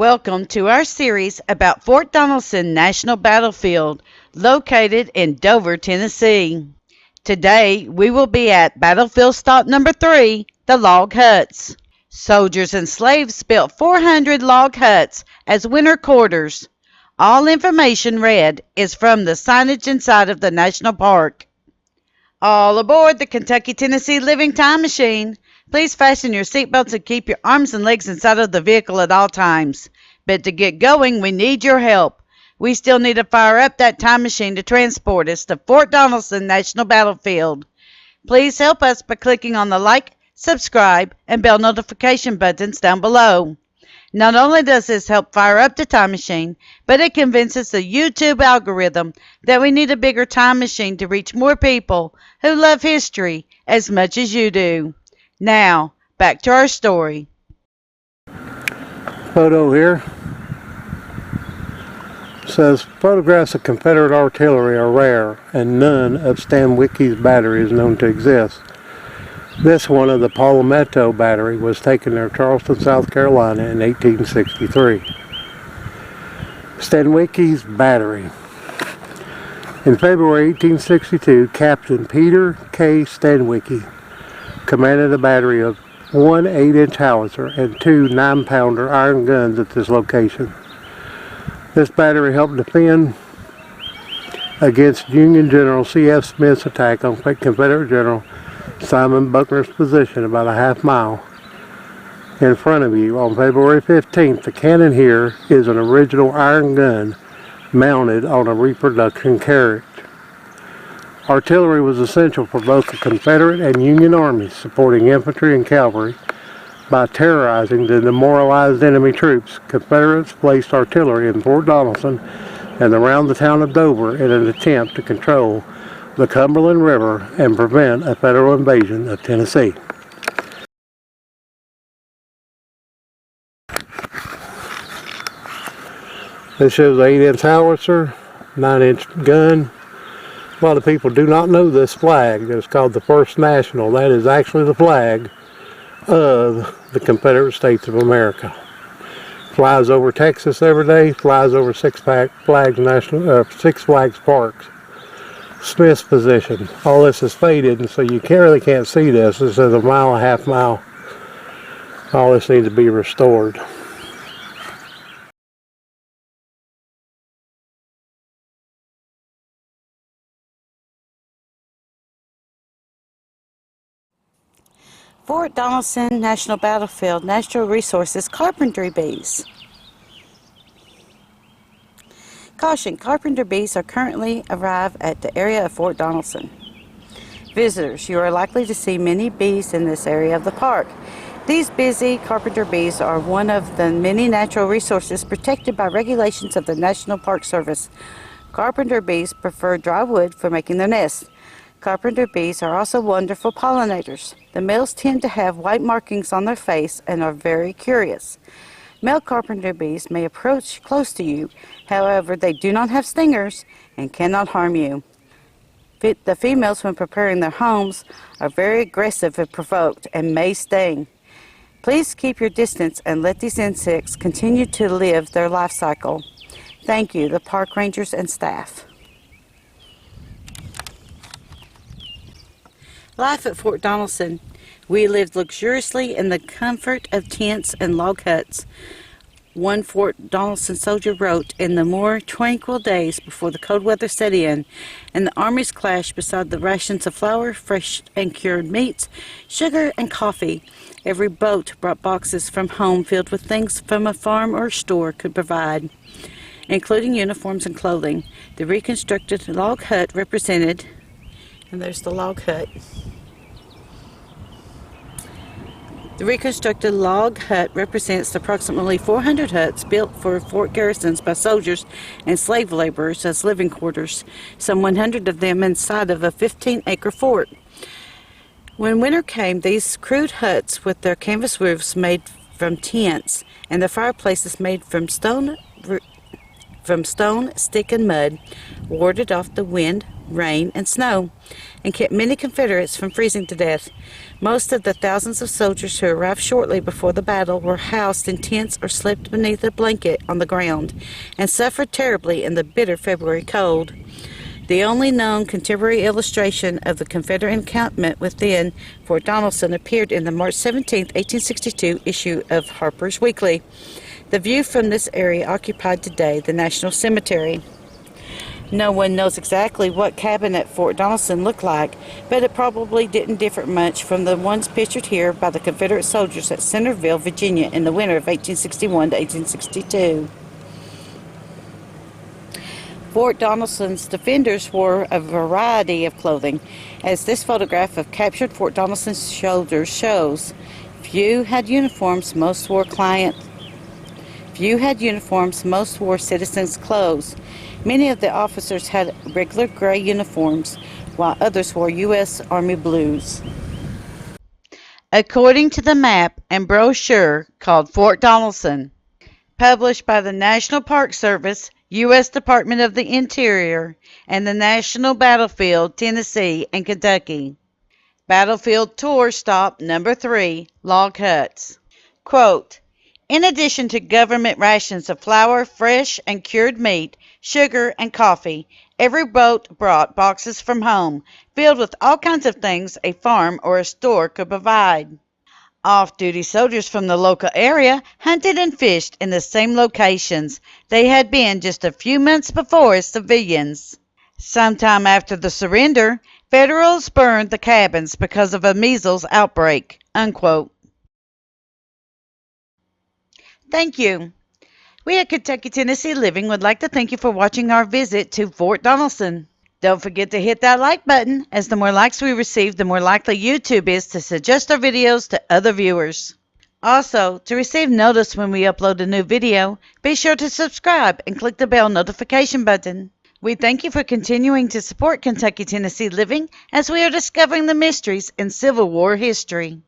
Welcome to our series about Fort Donelson National Battlefield, located in Dover, Tennessee. Today, we will be at battlefield stop number 3, the log huts. Soldiers and slaves built 400 log huts as winter quarters. All information read is from the signage inside of the national park. All aboard the Kentucky-Tennessee Living Time Machine. Please fasten your seatbelts and keep your arms and legs inside of the vehicle at all times. But to get going, we need your help. We still need to fire up that time machine to transport us to Fort Donelson National Battlefield. Please help us by clicking on the like, subscribe, and bell notification buttons down below. Not only does this help fire up the time machine, but it convinces the YouTube algorithm that we need a bigger time machine to reach more people who love history as much as you do. Now, back to our story. Photo here says photographs of Confederate artillery are rare and none of Stanwicky's battery is known to exist. This one of the Palmetto battery was taken near Charleston, South Carolina in 1863. Stanwicky's battery. In February 1862, Captain Peter K. Stanwicky commanded a battery of one 8-inch howitzer and two 9-pounder iron guns at this location. This battery helped defend against Union General C.F. Smith's attack on Confederate General Simon Buckner's position about a half mile in front of you. On February 15th, the cannon here is an original iron gun mounted on a reproduction carriage. Artillery was essential for both the Confederate and Union armies, supporting infantry and cavalry by terrorizing the demoralized enemy troops. Confederates placed artillery in Fort Donelson and around the town of Dover in an attempt to control the Cumberland River and prevent a federal invasion of Tennessee. This shows an 8-inch howitzer, 9-inch gun. A lot of people do not know this flag. It's called the First National. That is actually the flag of the Confederate States of America. Flies over Texas every day. Flies over Six Flags Parks. Smith's position. All this is faded, and so you really can't see this. This is a mile and a half mile. All this needs to be restored. Fort Donelson National Battlefield, Natural Resources, Carpentry Bees. Caution, carpenter bees are currently arrive at the area of Fort Donelson. Visitors, you are likely to see many bees in this area of the park. These busy carpenter bees are one of the many natural resources protected by regulations of the National Park Service. Carpenter bees prefer dry wood for making their nests. Carpenter bees are also wonderful pollinators. The males tend to have white markings on their face and are very curious. Male carpenter bees may approach close to you, however, they do not have stingers and cannot harm you. The females, when preparing their homes, are very aggressive if provoked and may sting. Please keep your distance and let these insects continue to live their life cycle. Thank you, the park rangers and staff. Life at Fort Donelson. We lived luxuriously in the comfort of tents and log huts. One Fort Donelson soldier wrote, "In the more tranquil days before the cold weather set in, and the armies clashed beside the rations of flour, fresh and cured meats, sugar, and coffee, every boat brought boxes from home filled with things from a farm or store could provide, including uniforms and clothing. The reconstructed log hut represented," and there's the log hut. The reconstructed log hut represents the approximately 400 huts built for fort garrisons by soldiers and slave laborers as living quarters, some 100 of them inside of a 15-acre fort. When winter came, these crude huts with their canvas roofs made from tents and the fireplaces made from stone from stone, stick, and mud, warded off the wind, rain, and snow, and kept many Confederates from freezing to death. Most of the thousands of soldiers who arrived shortly before the battle were housed in tents or slept beneath a blanket on the ground, and suffered terribly in the bitter February cold. The only known contemporary illustration of the Confederate encampment within Fort Donelson appeared in the March 17, 1862 issue of Harper's Weekly. The view from this area occupied today the National Cemetery. No one knows exactly what cabin at Fort Donelson looked like, but it probably didn't differ much from the ones pictured here by the Confederate soldiers at Centerville, Virginia in the winter of 1861 to 1862. Fort Donelson's defenders wore a variety of clothing, as this photograph of captured Fort Donelson's soldiers shows. Few had uniforms, most wore citizens' clothes. Many of the officers had regular gray uniforms, while others wore U.S. Army blues. According to the map and brochure called Fort Donelson, published by the National Park Service, U.S. Department of the Interior, and the National Battlefield, Tennessee and Kentucky. Battlefield Tour Stop Number 3, Log Huts. Quote, in addition to government rations of flour, fresh and cured meat, sugar, and coffee, every boat brought boxes from home, filled with all kinds of things a farm or a store could provide. Off-duty soldiers from the local area hunted and fished in the same locations they had been just a few months before as civilians. Sometime after the surrender, Federals burned the cabins because of a measles outbreak. Unquote. Thank you. We at Kentucky, Tennessee Living would like to thank you for watching our visit to Fort Donelson. Don't forget to hit that like button, as the more likes we receive, the more likely YouTube is to suggest our videos to other viewers. Also, to receive notice when we upload a new video, be sure to subscribe and click the bell notification button. We thank you for continuing to support Kentucky, Tennessee Living as we are discovering the mysteries in Civil War history.